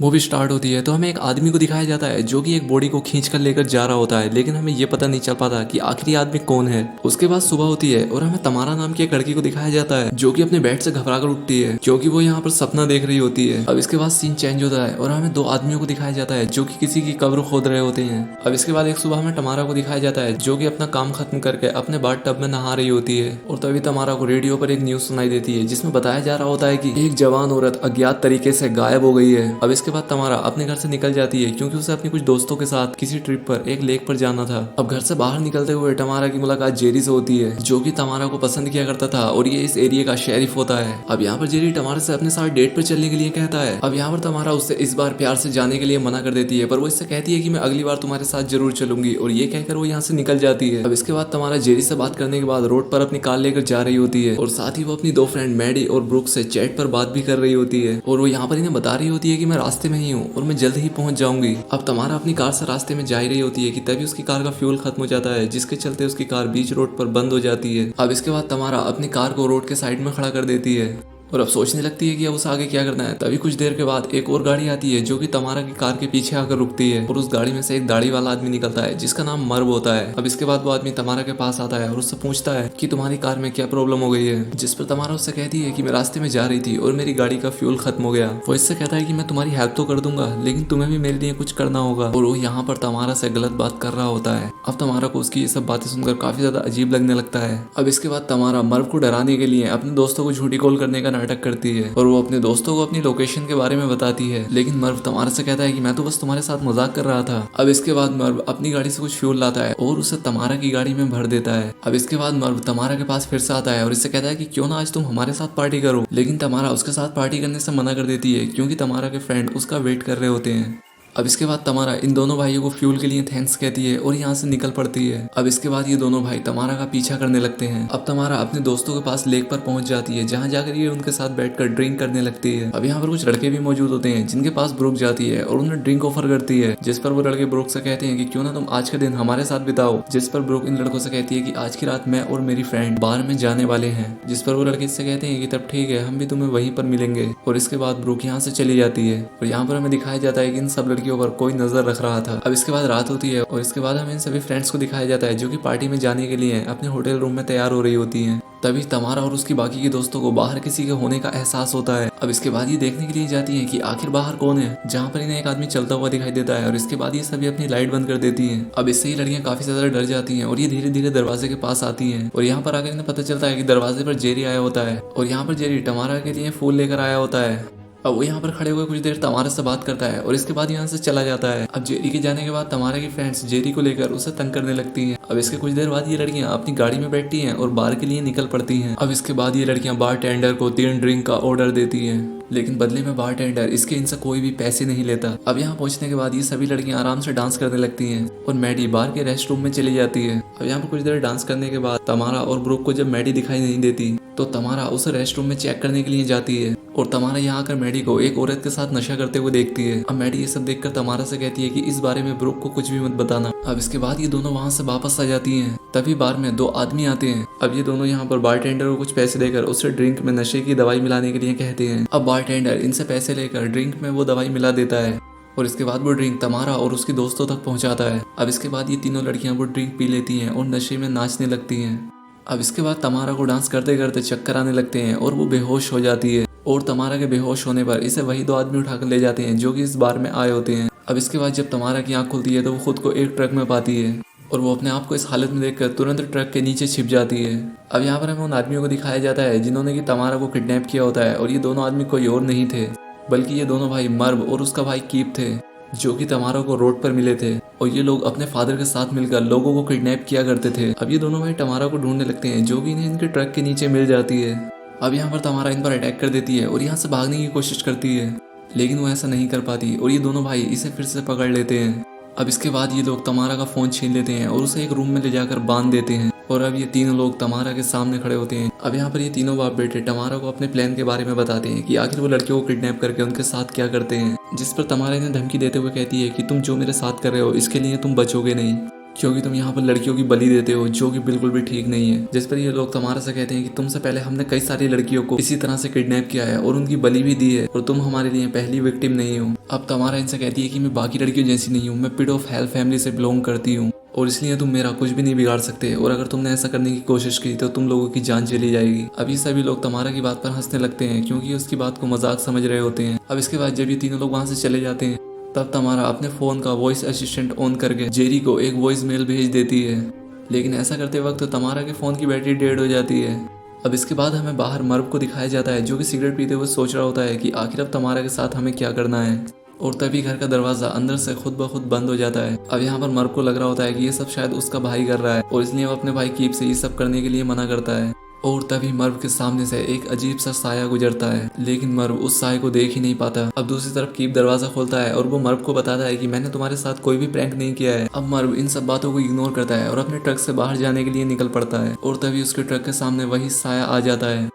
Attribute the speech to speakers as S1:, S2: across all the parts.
S1: Movie start होती है तो हमें एक आदमी को दिखाया जाता है जो कि एक बॉडी को खींच कर लेकर जा रहा होता है, लेकिन हमें ये पता नहीं चल पाता कि आखिर ये आदमी कौन है। उसके बाद सुबह होती है और हमें तमारा नाम की एक लड़की को दिखाया जाता है जो कि अपने बेड से घबरा कर उठती है क्योंकि वो यहाँ पर सपना देख रही होती है। अब इसके बाद सीन चेंज होता है और हमें दो आदमियों को दिखाया जाता है जो कि किसी की कब्र खोद रहे होते हैं। अब इसके बाद एक सुबह हमें तमारा को दिखाया जाता है जो कि अपना काम खत्म करके अपने बाथ टब में नहा रही होती है और तभी तमारा को रेडियो पर एक न्यूज सुनाई देती है जिसमें बताया जा रहा होता है कि एक जवान औरत अज्ञात तरीके से गायब हो गई है। अब इसके बाद तमारा अपने घर से निकल जाती है क्योंकि उसे अपने कुछ दोस्तों के साथ किसी ट्रिप पर एक लेक पर जाना था। अब घर से बाहर निकलते हुए तमारा की मुलाकात जेरी से होती है जो कि तमारा को पसंद किया करता था और ये इस एरिया का शेरिफ होता है। अब यहाँ पर जेरी तमारा से अपने साथ डेट पर चलने के लिए कहता है। अब यहाँ पर तमारा उससे इस बार प्यार से जाने के लिए मना कर देती है, पर वो इससे कहती है कि मैं अगली बार तुम्हारे साथ जरूर चलूंगी और ये कहकर वो यहाँ से निकल जाती है। अब इसके बाद तमारा जेरी से बात करने के बाद रोड पर अपनी कार लेकर जा रही होती है और साथ ही वो अपनी दो फ्रेंड मैडी और ब्रुक से चैट पर बात भी कर रही होती है और वो यहाँ पर इन्हें बता रही होती है कि मैं रास्ते में ही हूँ और मैं जल्द ही पहुंच जाऊंगी। अब तमारा अपनी कार से रास्ते में जा ही रही होती है कि तभी उसकी कार का फ्यूल खत्म हो जाता है जिसके चलते उसकी कार बीच रोड पर बंद हो जाती है। अब इसके बाद तमारा अपनी कार को रोड के साइड में खड़ा कर देती है और अब सोचने लगती है कि अब उसे आगे क्या करना है। तभी कुछ देर के बाद एक और गाड़ी आती है जो कि तमारा की कार के पीछे आकर रुकती है और उस गाड़ी में से एक दाढ़ी वाला आदमी निकलता है जिसका नाम मर्व होता है। अब इसके बाद वो आदमी तमारा के पास आता है और उससे पूछता है कि तुम्हारी कार में क्या प्रॉब्लम हो गई है, जिस पर तमारा उससे कहती है कि मैं रास्ते में जा रही थी और मेरी गाड़ी का फ्यूल खत्म हो गया। वो इससे कहता है कि मैं तुम्हारी हेल्प तो कर दूंगा लेकिन तुम्हें भी मेरे लिए कुछ करना होगा और वो यहाँ पर तमारा से गलत बात कर रहा होता है। अब तमारा को उसकी ये सब बातें सुनकर काफी ज्यादा अजीब लगने लगता है। अब इसके बाद तमारा मर्व को डराने के लिए अपने दोस्तों को झूठी कॉल करने का नाटक करती है और वो अपने दोस्तों को अपनी लोकेशन के बारे में बताती है, लेकिन मर्व तमारा से कहता है कि मैं तो बस तुम्हारे साथ मजाक कर रहा था। अब इसके बाद मर्व अपनी गाड़ी से कुछ फ्यूल लाता है और उसे तमारा की गाड़ी में भर देता है। अब इसके बाद मर्व तमारा के पास फिर से आता है और इससे कहता है कि क्यों ना आज तुम हमारे साथ पार्टी करो, लेकिन तमारा उसके साथ पार्टी करने से मना कर देती है क्योंकि तमारा के फ्रेंड उसका वेट कर रहे होते हैं। अब इसके बाद तमारा इन दोनों भाइयों को फ्यूल के लिए थैंक्स कहती है और यहाँ से निकल पड़ती है। अब इसके बाद ये दोनों भाई तमारा का पीछा करने लगते हैं। अब तमारा अपने दोस्तों के पास लेक पर पहुंच जाती है जहाँ जाकर ये उनके साथ बैठकर ड्रिंक करने लगती है। अब यहाँ पर कुछ लड़के भी मौजूद होते हैं जिनके पास ब्रुक जाती है और उन्हें ड्रिंक ऑफर करती है, जिस पर वो लड़के ब्रुक से कहते हैं कि क्यों ना तुम आज के दिन हमारे साथ बिताओ, जिस पर ब्रुक इन लड़कों से कहती है कि आज की रात मैं और मेरी फ्रेंड बार में जाने वाले हैं, जिस पर वो लड़के इससे कहते हैं कि तब ठीक है हम भी तुम्हें वहीं पर मिलेंगे। और इसके बाद ब्रुक यहाँ से चली जाती है और यहाँ पर हमें दिखाया जाता है कि इन सब लड़कियों पर कोई नजर रख रहा था। अब इसके बाद रात होती है और इसके बाद हमें इन सभी फ्रेंड्स को दिखाया जाता है जो कि पार्टी में जाने के लिए अपने होटल रूम में तैयार हो रही होती हैं। तभी तमारा और उसकी बाकी के दोस्तों को बाहर किसी के होने का एहसास होता है। अब इसके बाद ये देखने के लिए जाती हैं कि आखिर बाहर कौन है, जहाँ पर इन्हें एक आदमी चलता हुआ दिखाई देता है और इसके बाद ये सभी अपनी लाइट बंद कर देती हैं। अब इससे ही लड़कियां काफी ज्यादा डर जाती हैं और ये धीरे धीरे दरवाजे के पास आती हैं और यहाँ पर आकर इन्हें पता चलता है कि दरवाजे पर जेरी आया होता है और यहाँ पर जेरी तमारा के लिए फूल लेकर आया होता है। अब वो यहाँ पर खड़े हुए कुछ देर तमारा से बात करता है और इसके बाद यहाँ से चला जाता है। अब जेरी के जाने के बाद तमारा की फ्रेंड्स जेरी को लेकर उसे तंग करने लगती हैं। अब इसके कुछ देर बाद ये लड़कियां अपनी गाड़ी में बैठती हैं और बार के लिए निकल पड़ती हैं। अब इसके बाद ये लड़कियां बार टेंडर को 3 ड्रिंक का ऑर्डर देती हैं, लेकिन बदले में बार टेंडर इसके इनसे कोई भी पैसे नहीं लेता। अब यहाँ पहुंचने के बाद ये सभी लड़कियां आराम से डांस करने लगती हैं और मैडी बार के रेस्ट रूम में चली जाती है। अब यहाँ पर कुछ देर डांस करने के बाद तमारा और ब्रुक को जब मैडी दिखाई नहीं देती तो तमारा उसे रेस्ट रूम में चेक करने के लिए जाती है और तमारा यहाँ आकर मैडी को एक औरत के साथ नशा करते हुए देखती है। अब मैडी ये सब देखकर तमारा से कहती है कि इस बारे में ब्रुक को कुछ भी मत बताना। अब इसके बाद ये दोनों वहाँ से वापस आ जाती हैं। तभी बार में 2 आदमी आते हैं। अब ये दोनों यहाँ पर बारटेंडर को कुछ पैसे देकर उसे ड्रिंक में नशे की दवाई मिलाने के लिए कहते हैं। अब बारटेंडर इनसे पैसे लेकर ड्रिंक में वो दवाई मिला देता है और इसके बाद वो ड्रिंक तमारा और उसके दोस्तों तक पहुंचाता है। अब इसके बाद ये तीनों लड़कियां वो ड्रिंक पी लेती हैं और नशे में नाचने लगती हैं। अब इसके बाद तमारा को डांस करते करते चक्कर आने लगते हैं और वो बेहोश हो जाती है और तमारा के बेहोश होने पर इसे वही 2 आदमी उठाकर ले जाते हैं जो कि इस बार में आए होते हैं। अब इसके बाद जब तमारा की आंख खुलती है तो वो खुद को एक ट्रक में पाती है और वो अपने आप को इस हालत में देखकर तुरंत ट्रक के नीचे छिप जाती है। अब यहाँ पर हमें उन आदमियों को दिखाया जाता है जिन्होंने कि तमारा को किडनैप किया होता है और ये दोनों आदमी कोई और नहीं थे बल्कि ये दोनों भाई मर्व और उसका भाई कीप थे जो कि तमारा को रोड पर मिले थे और ये लोग अपने फादर के साथ मिलकर लोगों को किडनैप किया करते थे। अब ये दोनों भाई तमारा को ढूंढने लगते हैं जो कि इन्हें इनके ट्रक के नीचे मिल जाती है। अब यहाँ पर तमारा इन पर अटैक कर देती है और यहाँ से भागने की कोशिश करती है, लेकिन वो ऐसा नहीं कर पाती और ये दोनों भाई इसे फिर से पकड़ लेते हैं। अब इसके बाद ये लोग तमारा का फोन छीन लेते हैं और उसे एक रूम में ले जाकर बांध देते हैं और अब ये तीनों लोग तमारा के सामने खड़े होते हैं। अब यहाँ पर ये तीनों बाप बेटे तमारा को अपने प्लान के बारे में बताते हैं कि आखिर वो लड़कियों को किडनैप करके उनके साथ क्या करते हैं, जिस पर तमारा इन्हें धमकी देते हुए कहती है कि तुम जो मेरे साथ कर रहे हो इसके लिए तुम बचोगे नहीं। क्योंकि तुम यहाँ पर लड़कियों की बलि देते हो, जो कि बिल्कुल भी ठीक नहीं है। जिस पर ये लोग तमारा से कहते हैं कि तुमसे पहले हमने कई सारी लड़कियों को इसी तरह से किडनैप किया है और उनकी बलि भी दी है और तुम हमारे लिए पहली विक्टिम नहीं हो। अब तमारा इनसे कहती है कि मैं बाकी लड़कियों जैसी नहीं हूँ, मैं पिट ऑफ हेल फैमिली से बिलोंग करती हूँ और इसलिए तुम मेरा कुछ भी नहीं बिगाड़ सकते, और अगर तुमने ऐसा करने की कोशिश की तो तुम लोगों की जान चली जाएगी। अभी सभी लोग तमारा की बात पर हंसने लगते हैं क्योंकि उसकी बात को मजाक समझ रहे होते हैं। अब इसके बाद जब ये तीनों लोग वहाँ से चले जाते हैं तब तमारा अपने फोन का वॉइस असिस्टेंट ऑन करके जेरी को एक वॉइस मेल भेज देती है, लेकिन ऐसा करते वक्त तमारा के फोन की बैटरी डेड हो जाती है। अब इसके बाद हमें बाहर मर्व को दिखाया जाता है जो कि सिगरेट पीते हुए सोच रहा होता है कि आखिर अब तमारा के साथ हमें क्या करना है, और तभी घर का दरवाजा अंदर से खुद ब खुद बंद हो जाता है। अब यहाँ पर मर्व को लग रहा होता है कि ये सब शायद उसका भाई कर रहा है और इसलिए वो अपने भाई कीप से ये सब करने के लिए मना करता है, और तभी मर्व के सामने से एक अजीब सा साया गुजरता है, लेकिन मर्व उस साये को देख ही नहीं पाता। अब दूसरी तरफ कीप दरवाजा खोलता है और वो मर्व को बताता है कि मैंने तुम्हारे साथ कोई भी प्रैंक नहीं किया है। अब मर्व इन सब बातों को इग्नोर करता है और अपने ट्रक से बाहर जाने के लिए निकल पड़ता है, और तभी उसके ट्रक के सामने वही साया आ जाता है,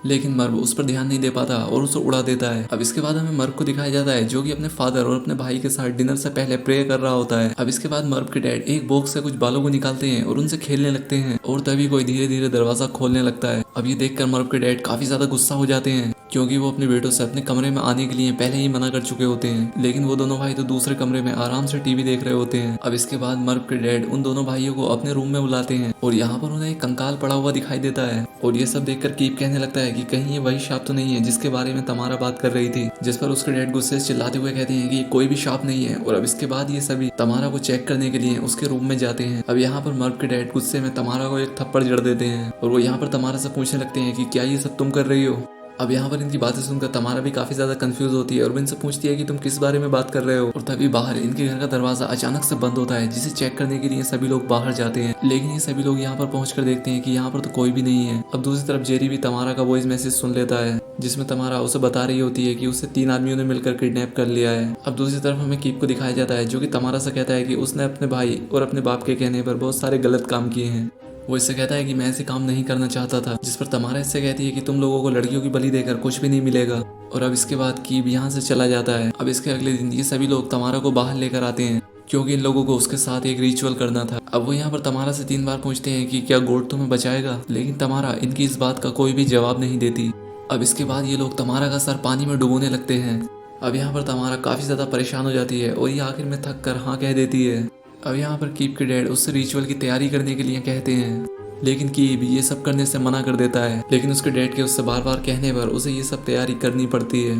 S1: लेकिन मर्व उस पर ध्यान नहीं दे पाता और उसे उड़ा देता है। अब इसके बाद हमें मर्व को दिखाया जाता है जो कि अपने फादर और अपने भाई के साथ डिनर से पहले प्रे कर रहा होता है। अब इसके बाद मर्व के डैड एक बॉक्स से कुछ बालों को निकालते हैं और उनसे खेलने लगते हैं, और तभी कोई धीरे धीरे दरवाजा खोलने लगता है। अब ये देखकर मर्व के डैड काफी ज्यादा गुस्सा हो जाते हैं क्योंकि वो अपने बेटों से अपने कमरे में आने के लिए पहले ही मना कर चुके होते हैं, लेकिन वो दोनों भाई तो दूसरे कमरे में आराम से टीवी देख रहे होते हैं। अब इसके बाद मर्व के डैड उन दोनों भाइयों को अपने रूम में बुलाते हैं और यहाँ पर उन्हें एक कंकाल पड़ा हुआ दिखाई देता है, और ये सब देखकर कीप कहने लगता है कि कहीं ये वही शाप तो नहीं है जिसके बारे में तमारा बात कर रही थी, जिस पर उसके डैड गुस्से से चिल्लाते हुए कहते हैं कि कोई भी शाप नहीं है। और अब इसके बाद ये सभी तमारा को चेक करने के लिए उसके रूम में जाते हैं। अब यहाँ पर मर्व के डैड गुस्से में तमारा को एक थप्पड़ जड़ देते हैं और वो यहाँ पर तमारा से पूछने लगते हैं कि क्या ये सब तुम कर रही हो। अब यहाँ पर इनकी बातें सुनकर तमारा भी काफी ज्यादा कंफ्यूज होती है और वो इनसे पूछती है कि तुम किस बारे में बात कर रहे हो, और तभी बाहर इनके घर का दरवाजा अचानक से बंद होता है जिसे चेक करने के लिए सभी लोग बाहर जाते हैं, लेकिन ये सभी लोग यहाँ पर पहुंचकर देखते हैं कि यहाँ पर तो कोई भी नहीं है। अब दूसरी तरफ जेरी भी तमारा का वॉइस मैसेज सुन लेता है जिसमें तमारा उसे बता रही होती है कि उसे 3 आदमियों ने मिलकर किडनैप कर लिया है। अब दूसरी तरफ हमें कीप को दिखाया जाता है जो कि तमारा से कहता है कि उसने अपने भाई और अपने बाप के कहने पर बहुत सारे गलत काम किए हैं। वो इससे कहता है कि मैं ऐसे काम नहीं करना चाहता था, जिस पर तमारा इससे कहती है कि तुम लोगों को लड़कियों की बलि देकर कुछ भी नहीं मिलेगा। और अब इसके बाद कीप यहाँ से चला जाता है। अब इसके अगले दिन ये सभी लोग तमारा को बाहर लेकर आते हैं क्योंकि इन लोगों को उसके साथ एक रिचुअल करना था। अब वो यहाँ पर तमारा से 3 बार पूछते हैं कि क्या गोड तुम्हें बचाएगा, लेकिन तमारा इनकी इस बात का कोई भी जवाब नहीं देती। अब इसके बाद ये लोग तमारा का सर पानी में डुबोने लगते हैं। अब यहाँ पर तमारा काफी ज्यादा परेशान हो जाती है और ये आखिर में थक कर हाँ कह देती है। अब यहाँ पर कीप के डैड उससे रिचुअल की तैयारी करने के लिए कहते हैं, लेकिन कीप ये सब करने से मना कर देता है, लेकिन उसके डैड के उससे बार बार कहने पर उसे ये सब तैयारी करनी पड़ती है।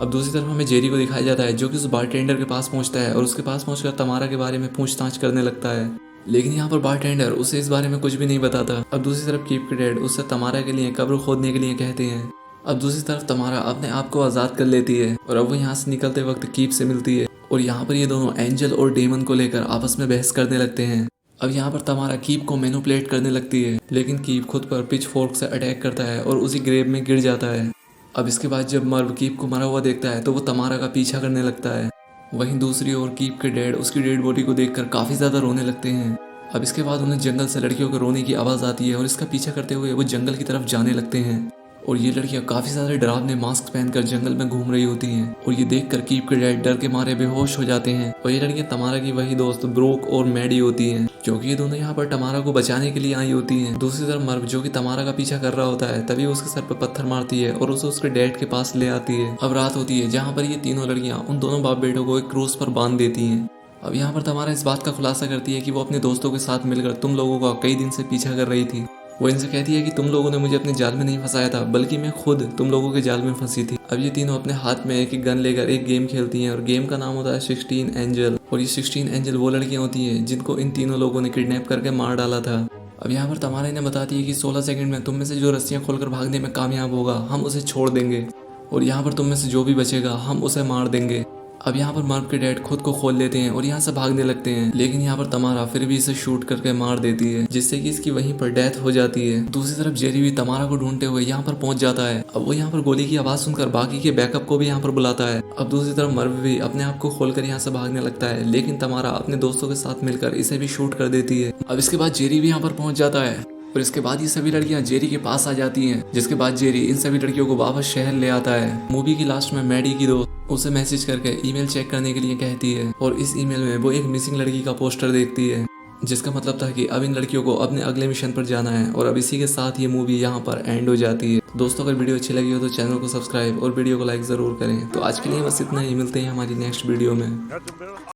S1: अब दूसरी तरफ हमें जेरी को दिखाया जाता है जो कि उस बारटेंडर के पास पहुंचता है और उसके पास पहुंचकर तमारा के बारे में पूछताछ करने लगता है, लेकिन यहाँ पर बारटेंडर उसे इस बारे में कुछ भी नहीं बताता। अब दूसरी तरफ कीप के डैड उससे तमारा के लिए कब्र खोदने के लिए कहते हैं। अब दूसरी तरफ तमारा अपने आप को आजाद कर लेती है और अब वो यहाँ से निकलते वक्त कीप से मिलती है, और यहाँ पर ये दोनों एंजल और डेमन को लेकर आपस में बहस करने लगते हैं। अब यहाँ पर तमारा कीप को मैनिपुलेट करने लगती है, लेकिन कीप खुद पर पिच फोर्क से अटैक करता है और उसी ग्रेव में गिर जाता है। अब इसके बाद जब मर्व कीप को मरा हुआ देखता है तो वो तमारा का पीछा करने लगता है। वहीं दूसरी ओर कीप के डैड उसकी डेड बॉडी को देखकर काफी ज्यादा रोने लगते हैं। अब इसके बाद उन्हें जंगल से लड़कियों के रोने की आवाज आती है और इसका पीछा करते हुए वो जंगल की तरफ जाने लगते हैं, और ये लड़कियां काफी ज्यादा डरावने मास्क पहनकर जंगल में घूम रही होती हैं, और ये देखकर कीप के डैड डर के मारे बेहोश हो जाते हैं। और ये लड़कियां तमारा की वही दोस्त ब्रोक और मैडी होती हैं, क्योंकि ये दोनों यहाँ पर तमारा को बचाने के लिए आई होती हैं। दूसरी तरफ मर्व जो कि तमारा का पीछा कर रहा होता है तभी उसके सर पर पत्थर मारती है और उसे उसके डैड के पास ले आती है। अब रात होती है जहाँ पर ये तीनों लड़कियां उन दोनों बाप बेटों को एक क्रूज पर बांध देती हैं। अब यहाँ पर तमारा इस बात का खुलासा करती है कि वो अपने दोस्तों के साथ मिलकर तुम लोगों का कई दिन से पीछा कर रही थी। वो इनसे कहती है कि तुम लोगों ने मुझे अपने जाल में नहीं फंसाया था, बल्कि मैं खुद तुम लोगों के जाल में फंसी थी। अब ये तीनों अपने हाथ में एक गन लेकर एक गेम खेलती हैं और गेम का नाम होता है 16 एंजल। और ये 16 एंजल वो लड़कियां होती हैं जिनको इन तीनों लोगों ने किडनैप करके मार डाला था। अब यहाँ पर तमारा इन्हें बताती है कि 16 सेकंड में तुम में से जो रस्सियां खोलकर भागने में कामयाब होगा हम उसे छोड़ देंगे, और यहाँ पर तुम में से जो भी बचेगा हम उसे मार देंगे। अब यहाँ पर मर्व के डैड खुद को खोल लेते हैं और यहाँ से भागने लगते हैं, लेकिन यहाँ पर तमारा फिर भी इसे शूट करके मार देती है, जिससे कि इसकी वहीं पर डेथ हो जाती है। दूसरी तरफ जेरी भी तमारा को ढूंढते हुए यहाँ पर पहुंच जाता है। अब वो यहाँ पर गोली की आवाज सुनकर बाकी के बैकअप को भी यहाँ पर बुलाता है। अब दूसरी तरफ मर्व भी अपने आप को खोलकर यहाँ से भागने लगता है, लेकिन तमारा अपने दोस्तों के साथ मिलकर इसे भी शूट कर देती है। अब इसके बाद जेरी भी यहाँ पर पहुंच जाता है और इसके बाद ये सभी लड़कियां जेरी के पास आ जाती हैं, जिसके बाद जेरी इन सभी लड़कियों को वापस शहर ले आता है। मूवी की लास्ट में मैडी की दोस्त उसे मैसेज करके ईमेल चेक करने के लिए कहती है, और इस ईमेल में वो एक मिसिंग लड़की का पोस्टर देखती है। जिसका मतलब था कि अब इन लड़कियों को अपने अगले मिशन पर जाना है। और अब इसी के साथ ये मूवी यहाँ पर एंड हो जाती है। दोस्तों अगर वीडियो अच्छी लगी हो तो चैनल को सब्सक्राइब और वीडियो को लाइक ज़रूर करें। तो आज के लिए बस इतना ही, मिलते हैं हमारी नेक्स्ट वीडियो में।